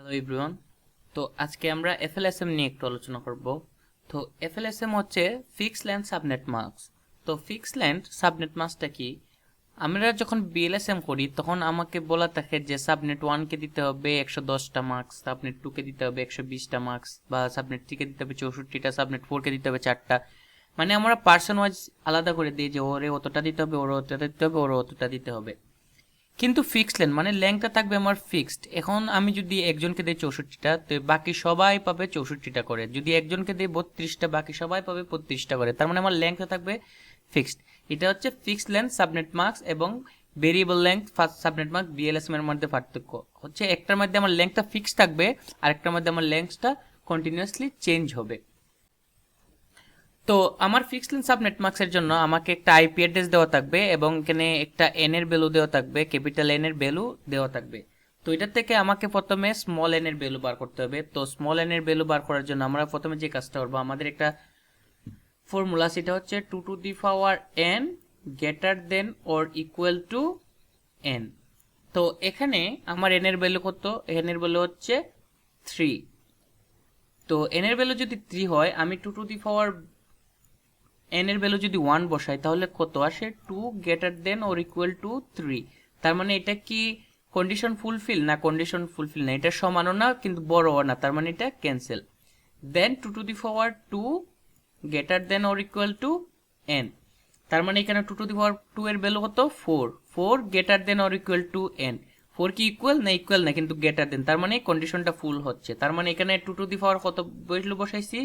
Hello everyone. তো আজকে আমরা এফএলএসএম নিয়ে একটু আলোচনা করব। তো এফএলএসএম হচ্ছে ফিক্সড লেন্থ সাবনেট মাস্ক। তো ফিক্সড লেন্থ সাবনেট মাস্কটা কি? আমরা যখন বিএলএসএম করি তখন আমাকে বলা থাকে যে সাবনেট 1 কে দিতে হবে 110টা মার্কস, সাবনেট 2 কে দিতে হবে 120টা মার্কস, বা সাবনেট 3 কে দিতে হবে 64টা, সাবনেট 4 কে দিতে হবে 4টা। মানে আমরা পার্সন ওয়াইজ আলাদা করে দিই যে ওরে অতটা দিতে হবে, ওর অতটা দিতে হবে, ওর অতটা দিতে হবে। কিন্তু ফিক্সড লেন্থ মানে লেন্থটা থাকবে আমার ফিক্সড। এখন আমি যদি একজনকে দিই 64টা, তো বাকি সবাই পাবে 64টা করে। যদি একজনকে দিই 32টা, বাকি সবাই পাবে 32টা করে। তার মানে আমার লেন্থটা থাকবে ফিক্সড। এটা হচ্ছে ফিক্সড লেন্থ সাবনেট মার্কস এবং ভেরিয়েবল লেন্থ সাবনেট মার্কস বিএলএসএম এর মধ্যে পার্থক্য হচ্ছে একটার মধ্যে আমার লেন্থটা ফিক্সড থাকবে, আর একটার মধ্যে আমার লেন্থটা কন্টিনিউয়াসলি চেঞ্জ হবে। তো আমার ফিক্সড লেন্থ সাবনেট মার্কসের জন্য আমাকে একটা আইপি অ্যাড্রেস দেওয়া থাকবে এবং এখানে একটা এন এর ভ্যালু দেওয়া থাকবে, ক্যাপিটাল এন এর ভ্যালু দেওয়া থাকবে। তো এটা থেকে আমাকে প্রথমে স্মল এন এর ভ্যালু বার করতে হবে। তো স্মল এন এর ভ্যালু বার করার জন্য আমরা প্রথমে যে কাজটা করবো, আমাদের একটা ফর্মুলা, সেটা হচ্ছে 2 to the power n greater than or equal to n। তো এখানে আমার n এর ভ্যালু কত? n এর ভ্যালু হচ্ছে 3। তো n এর ভ্যালু যদি 3 হয়, আমি 2 টু দি পাওয়ার n এর ভ্যালু যদি 1 বসাই তাহলে কত আসে? 2 greater than or equal two 3। তার মানে এটা কি কন্ডিশন ফুলফিল? না, কন্ডিশন ফুলফিল না। এটা সমানও না কিন্তু বড়ও না, তার মানে এটা cancel. Then 2 to the power 2 greater than or equal to n। তার মানে এখানে 2 টু দি পাওয়ার 2 এর ভ্যালু কত? 4। 4 greater than or equal to n। 4 কি ইকুয়াল? না, ইকুয়াল না, কিন্তু গ্রেটার দেন, তার মানে কন্ডিশনটা ফুল হচ্ছে। তার মানে এখানে 2 টু দি পাওয়ার কত ভ্যালু বসাইছি?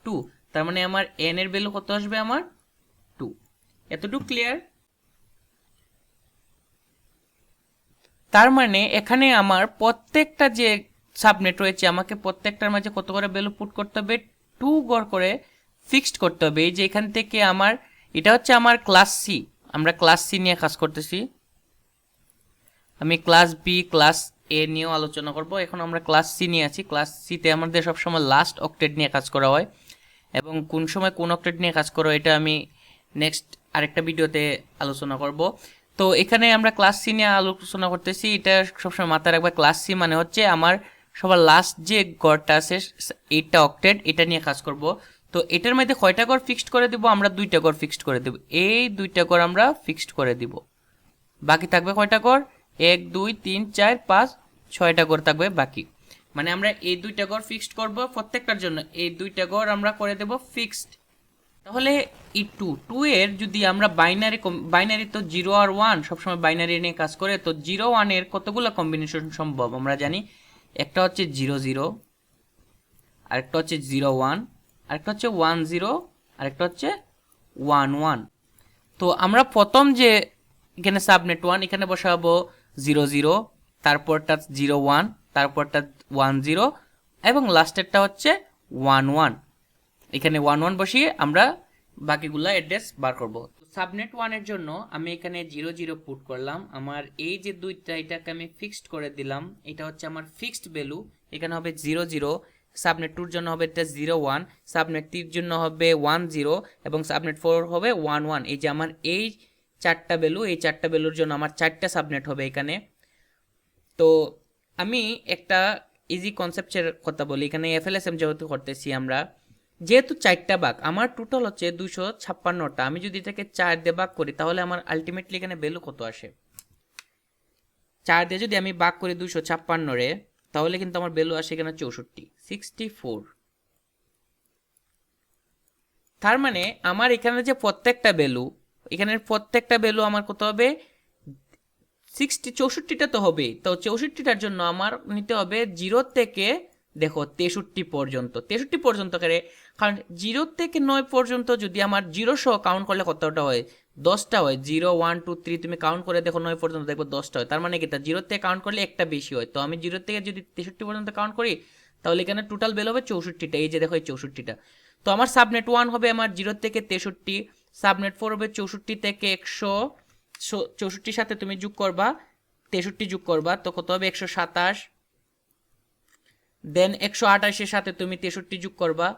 2। তার মানে আমার n এর ভ্যালু কত আসবে? আমার 2। এতটুকু ক্লিয়ার? তার মানে এখানে আমার প্রত্যেকটা যে সাবনেট রয়েছে, আমাকে প্রত্যেকটার মাঝে কত করে ভ্যালু পুট করতে হবে? 2 গড় করে ফিক্সড করতে হবে। এই যে এখান থেকে আমার, এটা হচ্ছে আমার ক্লাস সি, আমরা ক্লাস সি নিয়ে কাজ করতেছি। আমি ক্লাস বি, ক্লাস এ নিয়েও আলোচনা করব। এখন আমরা ক্লাস সি নিয়ে আছি। ক্লাস সিতে আমাদের সবসময় লাস্ট অক্টেট নিয়ে কাজ করা হয়, এবং কোন সময় কোন অক্টেট নিয়ে কাজ করা হয় এটা আমি নেক্সট আরেকটা ভিডিওতে আলোচনা করব। তো এখানে আমরা ক্লাস সি নিয়ে আলোচনা করতেছি। এটা সবসময় মাথায় রাখবে, ক্লাস সি মানে হচ্ছে আমার সবার লাস্ট যে গড়টা আছে 8টা অক্টেট, এটা নিয়ে কাজ করব। তো এটার মধ্যে কয়টা গড় ফিক্সড করে দিব? আমরা 2টা গড় ফিক্সড করে দেব। এই 2টা গড় আমরা ফিক্সড করে দিব। বাকি থাকবে কয়টা গড়? 1 2 3 4 5 6টা গড় থাকবে বাকি। মানে আমরা এই 2টা গড় ফিক্সড করব প্রত্যেকটার জন্য। এই 2টা গড় আমরা করে দেব ফিক্সড। তাহলে এই 2 এর যদি আমরা বাইনারি তো 0 আর 1 সবসময় বাইনারি নিয়ে কাজ করে। তো 0 1 এর কতগুলো কম্বিনেশন সম্ভব আমরা জানি। একটা হচ্ছে 0 0, আরেকটা হচ্ছে 0 1, আরেকটা হচ্ছে 1 0, আরেকটা হচ্ছে 1 1। তো আমরা প্রথম যে এখানে সাবনেট 1, এখানে বসাবো 0 0, তারপরটা 0 1, তারপরটা 1 0, এবং লাস্টেরটা হচ্ছে 1 1। এখানে 1 1 বসিয়ে আমরা বাকিগুলা অ্যাড্রেস বার করব। সাবনেট 1 এর জন্য আমি এখানে 0 0 পুট করলাম। আমার এই যে দুইটা, এটাকে আমি ফিক্সড করে দিলাম। এটা হচ্ছে আমার ফিক্সড ভ্যালু। এখানে হবে 0 0, সাবনেট 2 এর জন্য হবে এটা 0 1, সাবনেট 3 এর জন্য হবে 1 0, এবং সাবনেট 4 হবে 1 1। এই যে আমার এই চারটা ভ্যালু, এই চারটা ভ্যালুর জন্য আমার চারটা সাবনেট হবে এখানে। তো আমি একটা ইজি কনসেপ্টের কথা বলি। এখানে এফএলএসএম যেহেতু করতেছি আমরা, যেহেতু 4টা ভাগ, আমার টোটাল হচ্ছে 256টা। আমি যদি এটাকে 4 দিয়ে ভাগ করি তাহলে আমার আলটিমেটলি এখানে ভ্যালু কত আসে? 4 দিয়ে যদি আমি ভাগ করি 256 রে, তাহলে কিন্তু আমার ভ্যালু আসে এখানে 64। তার মানে আমার এখানে যে প্রত্যেকটা ভ্যালু, এখানের প্রত্যেকটা ভ্যালু আমার কত হবে? 64টা তো হবে। তো 64টার জন্য আমার নিতে হবে 0 থেকে, দেখো, 63 পর্যন্ত। 63 পর্যন্ত করে, কারণ 0 থেকে 9 পর্যন্ত যদি আমার 0 সহ কাউন্ট করলে কতটা হয়? 10টা হয়। 0 1 2 3 তুমি কাউন্ট করে দেখো, 9 পর্যন্ত দেখবো 10টা হয়। তার মানে কি, 0 থেকে কাউন্ট করলে একটা বেশি হয়। তো আমি 0 থেকে যদি 63 পর্যন্ত কাউন্ট করি তাহলে এখানে টোটাল ভ্যালু হবে 64টা। এই যে দেখো, এই 64টা। তো আমার সাবনেট 1 হবে আমার 0 থেকে 63, সাবনেট 4 হবে 64 থেকে 100, 64 সাথে তুমি যোগ করবা 63 যোগ করবা, তো কত হবে? 127। দেন 128 এর সাথে তুমি 63 যোগ করবা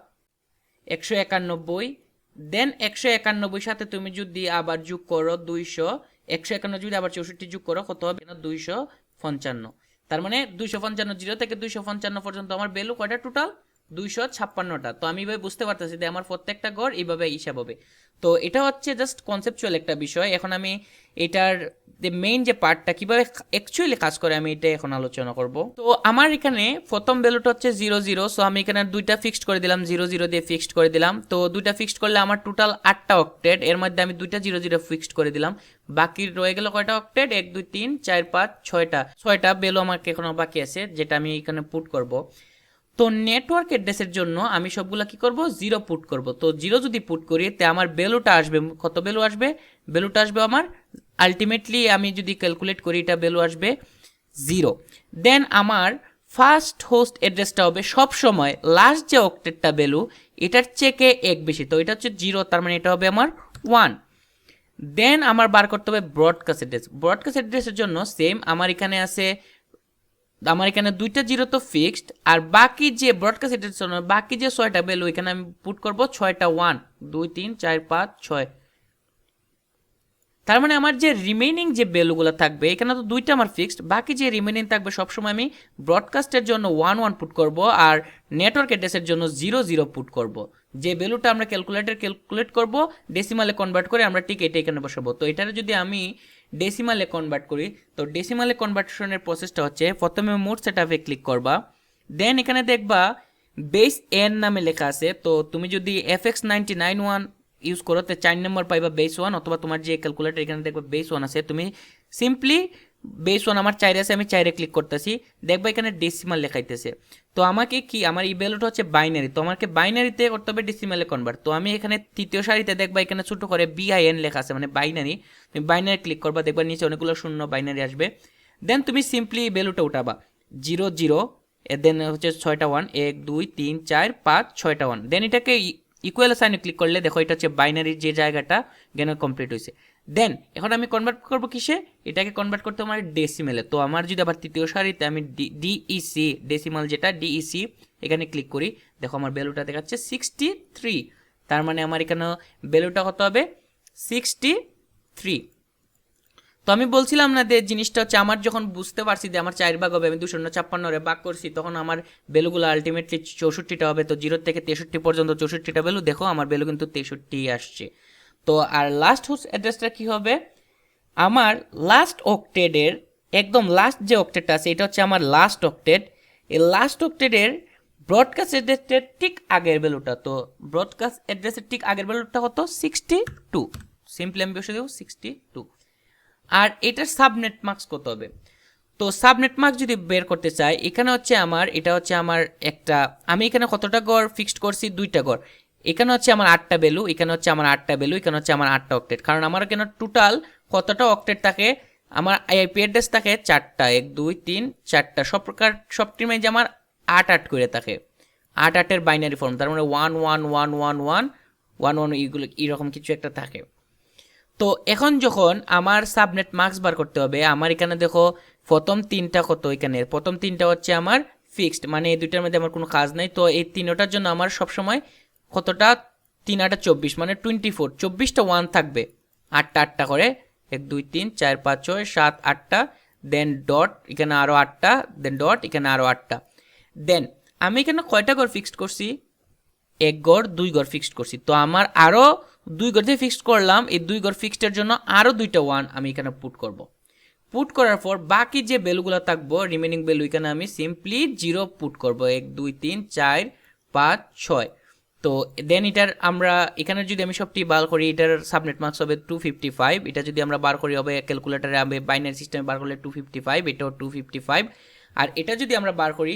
191। দেন 191 সাথে তুমি যদি আবার যোগ করো 200, 151 যদি আবার 64 যোগ করো কত হবে? 255। তার মানে 255 0 থেকে 255 পর্যন্ত আমার ভ্যালু কয়টা টোটাল 256টা। তো আমি এভাবে বুঝতে পারতেছি যে আমার প্রত্যেকটা গড় এইভাবে হিসাব হবে। তো এটা হচ্ছে জাস্ট কনসেপচুয়াল একটা বিষয়। এখন আমি এটার যে মেইন যে পার্টটা কিভাবে অ্যাকচুয়ালি কাজ করে আমি এটা এখন আলোচনা করব। তো আমার এখানে প্রথম ভ্যালুটা হচ্ছে 0 0, সো আমি এখানে দুইটা ফিক্সড করে দিলাম, 0 0 দিয়ে ফিক্সড করে দিলাম। তো দুইটা ফিক্সড করলে আমার টোটাল 8টা অক্টেট, এর মধ্যে আমি দুইটা 0 0 ফিক্সড করে দিলাম। বাকি রয়ে গেল কয়টা অক্টেট, 1 2 3 4 5 6টা ভ্যালু আমাকে এখনো বাকি আছে যেটা আমি এখানে পুট করব। তো নেটওয়ার্ক অ্যাড্রেসের জন্য আমি সবগুলা কি করব 0 পুট করব। তো 0 যদি পুট করি তে আমার ভ্যালুটা আসবে কত, ভ্যালু আসবে, ভ্যালুটা আসবে আমার আলটিমেটলি আমি যদি ক্যালকুলেট করি এটা ভ্যালু আসবে 0। দেন আমার ফার্স্ট হোস্ট অ্যাড্রেসটা হবে সব সময় লাস্ট যে অক্টেটটা ভ্যালু এটার চেকে 1 বেশি, তো এটা হচ্ছে 0, তার মানে এটা হবে আমার 1। দেন আমার বার করতে হবে ব্রডকাস্ট অ্যাড্রেস। ব্রডকাস্ট অ্যাড্রেসের জন্য সেম আমার এখানে আছে, আমার এখানে দুইটা 0 তো ফিক্সড, আর বাকি যে ব্রডকাস্ট অ্যাড্রেসের জন্য বাকি যে 6টা ভ্যালু এখানে আমি পুট করব 6টা 1 2 3 4 5 6। তার মানে আমার যে রিমেইনিং যে ভ্যালুগুলো থাকবে এখানে তো দুইটা আমার ফিক্সড, বাকি যে রিমেইনিং থাকবে সবসময় আমি ব্রডকাস্টের জন্য 1 1 পুট করব আর নেটওয়ার্ক অ্যাড্রেসের জন্য 0 0 পুট করব। যে ভ্যালুটা আমরা ক্যালকুলেট করব ডেসিমালে কনভার্ট করে আমরা ঠিক এটা এখানে বসাবো। তো এটারে যদি আমি ডেসিমালে কনভার্ট করি, তো ডেসিমালে কনভার্সনের প্রসেসটা হচ্ছে প্রথমে মোড সেটআপে ক্লিক করবা, দেন এখানে দেখবা বেস এন নামে লেখা আছে। তো তুমি যদি FX991 ইউজ করো তো 4 নম্বর পাইবা বেস 1, অথবা তোমার যে ক্যালকুলেটর এখানে দেখবে বেস 1 আছে, তুমি সিম্পলি বেস 1 আমার 4 আছে আমি 4-এ ক্লিক করতেছি, দেখবা এখানে ডেসিমাল লেখাইতেছে। তো আমাকে কি আমার এই ভ্যালুটা হচ্ছে বাইনারি, তো আমাকে বাইনারিতে করতে হবে ডেসিমালে কনভার্ট। তো আমি এখানে তৃতীয় সারিতে দেখবা এখানে ছোট করে BIN লেখা আছে মানে বাইনারি, তুমি বাইনারি ক্লিক করবা, দেখবা নিচে অনেকগুলো শূন্য বাইনারি আসবে। দেন তুমি সিম্পলি ভ্যালুটা উঠাবা 0 0, দেন হচ্ছে 6টা 1 1 2 3 4 5 6টা 1, দেন এটাকে ইকুয়াল সাইনে ক্লিক করলে দেখো এটা হচ্ছে বাইনারির যে জায়গাটা জ্ঞান কমপ্লিট হয়েছে। দেন এখন আমি কনভার্ট করব কিসে, এটাকে কনভার্ট করতে আমার ডেসিমেলে। তো আমার যদি আবার তৃতীয় সারিতে আমি ডিইসি ডেসিমাল যেটা ডিইসি এখানে ক্লিক করি, দেখো আমার ভ্যালুটা দেখাচ্ছে 63। তার মানে আমার এখানে ভ্যালুটা কত হবে 63। তো আমি বলছিলাম না যে জিনিসটা হচ্ছে আমার যখন বুঝতে পারছি যে আমার 4 ভাগ হবে, আমি 256 ভাগ করছি, তখন আমার ভ্যালুগুলো আলটিমেটলি 64টা হবে। তো 0 থেকে 63 পর্যন্ত 64টা ভ্যালু, দেখো আমার ভ্যালু কিন্তু 63 আসছে। তো আর লাস্ট হোস্ট অ্যাড্রেসটা কি হবে, আমার লাস্ট অক্টেটের একদম লাস্ট যে অক্টেটটা আছে এটা হচ্ছে আমার লাস্ট অক্টেট। এই লাস্ট অক্টেটের ব্রডকাস্ট অ্যাড্রেসের ঠিক আগের ভ্যালুটা, তো ব্রডকাস্ট অ্যাড্রেসের ঠিক আগের ভ্যালুটা কত 62, সিম্পলি আমি বসে দেবো 62। আর এটার সাবনেট মার্কস কত হবে, তো সাবনেট মার্কস যদি বের করতে চাই এখানে হচ্ছে আমার এটা হচ্ছে আমার একটা, আমি এখানে কতটা গড় ফিক্সড করছি 2টা গড়, এখানে হচ্ছে আমার 8টা ভ্যালু, এখানে হচ্ছে আমার 8টা ভ্যালু, এখানে হচ্ছে আমার 8টা অক্টেট, কারণ আমার এখানে টোটাল কতটা অক্টেট থাকে, আমার আইপি অ্যাড্রেস থাকে 4টা 1 2 3 4টা, সব প্রকার সবটির মাঝে আমার 8 8 করে থাকে, 8 8-এর বাইনারি ফর্ম, তার মানে 1 1 1 1 1 1 1 এইগুলো এরকম কিছু একটা থাকে। তো এখন যখন আমার সাবনেট মার্কস বার করতে হবে, আমার এখানে দেখো প্রথম 3টা কত, এখানে প্রথম 3টা হচ্ছে আমার ফিক্সড, মানে এই দুইটার মধ্যে আমার কোনো কাজ নাই। তো এই 3টার জন্য আমার সবসময় কতটা 3 8 24 মানে 24, 24টা 1 থাকবে, 8টা 8টা করে 1 2 3 4 5 6 7 8টা, দেন ডট এখানে আরও 8টা, দেন ডট এখানে আরও 8টা। দেন আমি এখানে কয়টা করে ফিক্সড করছি, 1 গড় 2 গড় ফিক্সড করছি, তো আমার আরও 2 গড় দিয়ে ফিক্সড করলাম, এই 2 গড় ফিক্সডের জন্য আরও 2টা 1 আমি এখানে পুট করব। পুট করার পর বাকি যে ভ্যালুগুলো থাকবো রিমেনিং ভ্যালু এখানে আমি সিম্পলি 0 পুট করব, 1 2 3 4 5 6। তো দেন এটার আমরা এখানে যদি আমি সবটি বার করি এটার সাবনেট মার্কস হবে 255, এটা যদি আমরা বার করি হবে ক্যালকুলেটারে আমি বাইনারি সিস্টেমে বার করলে 255, এটাও 255। আর এটা যদি আমরা বার করি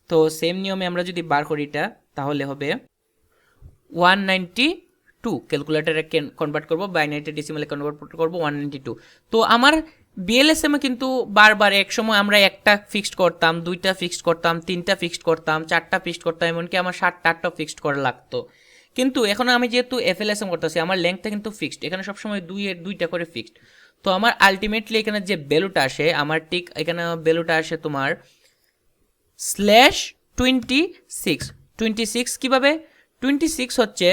তো সেম নিয়মে আমরা যদি বার করি এটা তাহলে হবে 192, ক্যালকুলেটারে কনভার্ট করব, বাইনারিতে ডেসিমালে কনভার্ট করব 192। তো আমার বিএলএসএমে কিন্তু বারবার এক সময় আমরা একটা ফিক্সড করতাম, 2টা ফিক্সড করতাম, 3টা ফিক্সড করতাম, 4টা ফিক্সড করতাম, এমনকি আমার 7টা 8টা ফিক্সড করা লাগতো। কিন্তু এখন আমি যেহেতু FLSM করতেছি আমার লেংথটা কিন্তু ফিক্সড, এখানে সবসময় 2টা করে ফিক্সড। তো আমার আলটিমেটলি এখানে যে ভ্যালুটা আসে আমার ঠিক এখানে ভ্যালুটা আসে তোমার /26। 26 কিভাবে, 26 হচ্ছে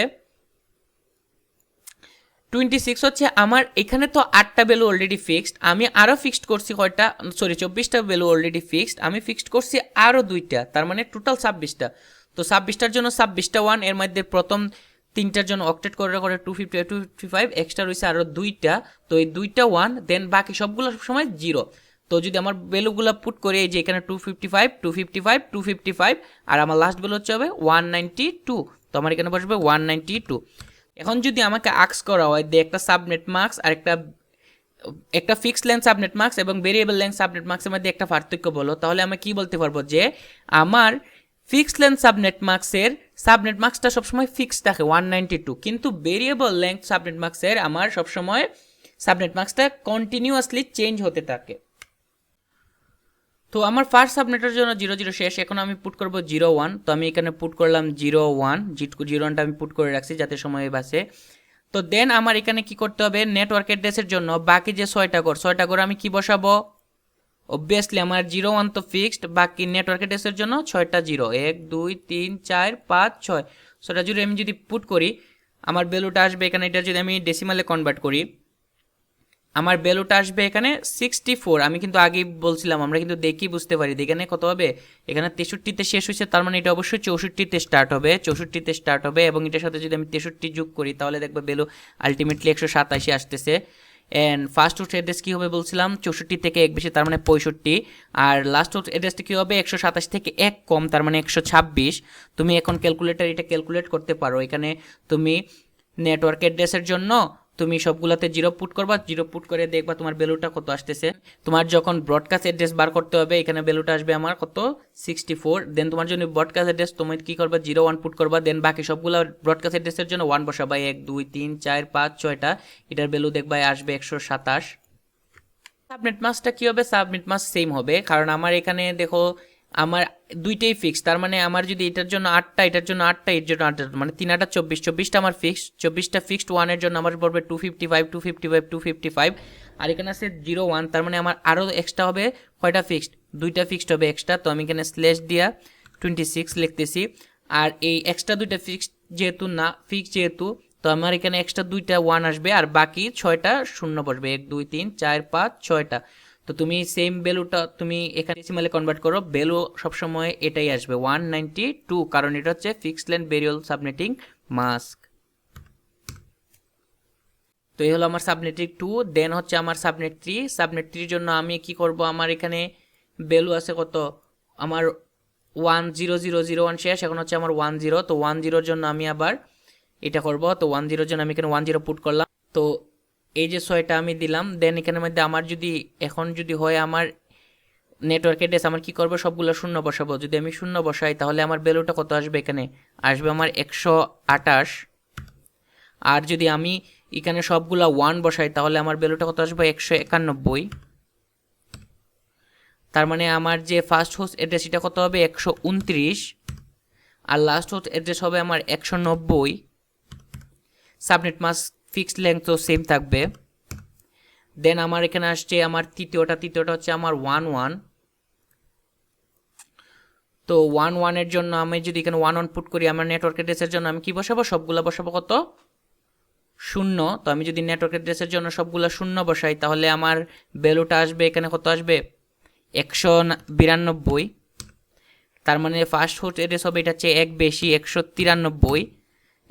26 হচ্ছে আমার এখানে তো 8টা ভ্যালু অলরেডি ফিক্সড, আমি আরও ফিক্সড করছি কয়টা, সরি 24টা ভ্যালু অলরেডি ফিক্সড, আমি ফিক্সড করছি আরও 2টা, তার মানে টোটাল 26টা। তো 26টার জন্য 26টা 1, এর মধ্যে প্রথম 3টার জন্য অক্টেট করে করে 250 255, এক্সট্রা রয়েছে আরও 2টা, তো এই 2টা 1, দেন বাকি সবগুলো সবসময় 0। তো যদি আমার ভ্যালুগুলো পুট করে এই যে এখানে 255 255 255, আর আমার লাস্ট ভ্যালু হচ্ছে হবে 192, তো আমার এখানে বসবে 192। এখন যদি আমাকে আক্স করা হয় যে একটা সাবনেট মার্কস আর একটা ফিক্সড লেন্থ সাবনেট মার্কস এবং ভেরিয়েবল লেন্থ সাবনেট মার্কসের মধ্যে একটা পার্থক্য বলো, তাহলে আমি কি বলতে পারবো যে আমার ফিক্সড লেন্থ সাবনেট মার্কসটা সবসময় ফিক্সড থাকে 192, কিন্তু ভেরিয়েবল লেন্থ সাবনেট মার্কসের আমার সবসময় সাবনেট মার্কসটা কন্টিনিউয়াসলি চেঞ্জ হতে থাকে। তো আমার ফার্স্ট সাবনেটের জন্য 00 শেষ, এখন আমি পুট করব 01, তো আমি এখানে পুট করলাম 01, 01টা আমি পুট করে রাখছি যাতে সময় বাঁচে। তো দেন আমার এখানে কি করতে হবে, নেটওয়ার্ক অ্যাড্রেসের জন্য বাকি যে 6টা ঘর আমি কি বসাবো, অবভিয়াসলি আমার 01 তো ফিক্সড, বাকি নেটওয়ার্ক অ্যাড্রেসের জন্য 6টা 0, 1 2 3 4 5 6, 6টা 0 আমি যদি পুট করি আমার ভ্যালুটা আসবে এখানে, এটা যদি আমি ডেসিমালে কনভার্ট করি আমার ভ্যালুটা আসবে এখানে 64। আমি কিন্তু আগেই বলছিলাম আমরা কিন্তু দেখি বুঝতে পারি, এখানে কত হবে, এখানে 63তে শেষ হয়েছে, তার মানে এটা অবশ্যই 64তে স্টার্ট হবে, এবং এটার সাথে যদি আমি 63 যোগ করি তাহলে দেখবো ভ্যালু আলটিমেটলি 187 আসতেছে। অ্যান্ড ফার্স্ট হোস্ট অ্যাড্রেস কী হবে বলছিলাম 64 থেকে 1 বেশি, তার মানে 65, আর লাস্ট হোস্ট অ্যাড্রেসটা কী হবে 127 থেকে 1 কম, তার মানে 126। তুমি এখন ক্যালকুলেটার এটা ক্যালকুলেট করতে পারো, এখানে তুমি নেটওয়ার্ক অ্যাড্রেসের জন্য তুমি সবগুলোতে 0 পুট করবা, 0 পুট করে দেখবা তোমার ভ্যালুটা কত আসতেছে। তোমার যখন ব্রডকাস্ট অ্যাড্রেস বার করতে হবে এখানে ভ্যালুটা আসবে আমার কত 64, দেন তোমার জন্য ব্রডকাস্ট অ্যাড্রেস তুমি কি করবা 01 পুট করবা, দেন বাকি সবগুলো ব্রডকাস্ট অ্যাড্রেসের জন্য 1 বসাবা, 1 2 3 4 5 6টা, এটার ভ্যালু দেখবা আসবে 127। সাবনেট মাস্কটা কী হবে, সাবনেট মাস্ক সেম হবে, কারণ আমার এখানে দেখো আমার দুইটাই ফিক্সড, তার মানে আমার যদি এটার জন্য 8টা এটার জন্য 8টা এর জন্য 8টা, মানে 3 8 24টা আমার ফিক্সড, 24টা ফিক্সড 1 এর জন্য আমার পড়বে 255 255 255, আর এখানে আছে 01, তার মানে আমার আরও এক্সট্রা হবে কয়টা ফিক্সড, 2টা ফিক্সড হবে এক্সট্রা, তো আমি এখানে স্ল্যাশ দিয়া 26 লিখতেছি, আর এই এক্সট্রা 2টা ফিক্সড যেহেতু না ফিক্সড যেহেতু, তো আমার এখানে এক্সট্রা 2টা 1 আসবে আর বাকি 6টা শূন্য বসবে, 1 2 3 4 5 6টা। তো তুমি সেম ভ্যালুটা তুমি এখানে ডেসিমালে কনভার্ট করো, ভ্যালু সবসময় এটাই আসবে 192, কারণ এটা হচ্ছে fixed length variable subnetting mask. তো এই হলো আমার সাবনেটিং 2, দেন হচ্ছে আমার সাবনেট 3। সাবনেট 3 জন্য আমি কি করব, আমার এখানে ভ্যালু আছে কত, আমার 10001 শেষ, এখন হচ্ছে আমার 10, তো 10 জন্য আমি আবার এটা করব, তো 10 জন্য আমি এখানে 10 পুট করলাম, তো এই যে 6টা আমি দিলাম, দেন এখানের মধ্যে আমার যদি এখন যদি হয় আমার নেটওয়ার্ক অ্যাড্রেস আমার কি করবো সবগুলো শূন্য বসাবো, যদি আমি শূন্য বসাই তাহলে আমার ভ্যালুটা কত আসবে, এখানে আসবে আমার 128, আর যদি আমি এখানে সবগুলা 1 বসাই তাহলে আমার ভ্যালুটা কত আসবে 191, তার মানে আমার যে ফার্স্ট হোস্ট অ্যাড্রেস এটা কত হবে 129, আর লাস্ট হোস্ট অ্যাড্রেস হবে আমার 190। সাবনেট মাস্ক ফিক্সড লেন্থ তো সেম থাকবে। দেন আমার এখানে আসছে আমার তৃতীয়টা হচ্ছে আমার 11, তো 11 এর জন্য আমি যদি এখানে 11 পুট করি আমার নেটওয়ার্ক অ্যাড্রেসের জন্য আমি কি বসাবো, সবগুলো বসাবো কত 0, তো আমি যদি নেটওয়ার্ক অ্যাড্রেসের জন্য সবগুলো 0 বসাই তাহলে আমার ভ্যালুটা আসবে এখানে কত আসবে 192, তার মানে ফার্স্ট হোস্ট অ্যাড্রেস হবে এটা হচ্ছে 1 বেশি 193,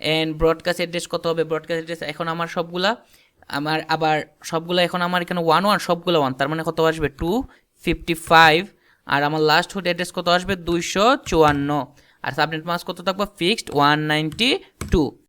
অ্যান্ড ব্রডকাস্ট অ্যাড্রেস কত হবে, ব্রডকাস্ট অ্যাড্রেস এখন আমার সবগুলা আমার আবার সবগুলো এখন আমার এখানে 11 সবগুলো 1, তার মানে কত আসবে 255, আর আমার লাস্ট হোস্ট অ্যাড্রেস কত আসবে 254, আর সাবনেট মাস্ক কত থাকবে ফিক্সড 192।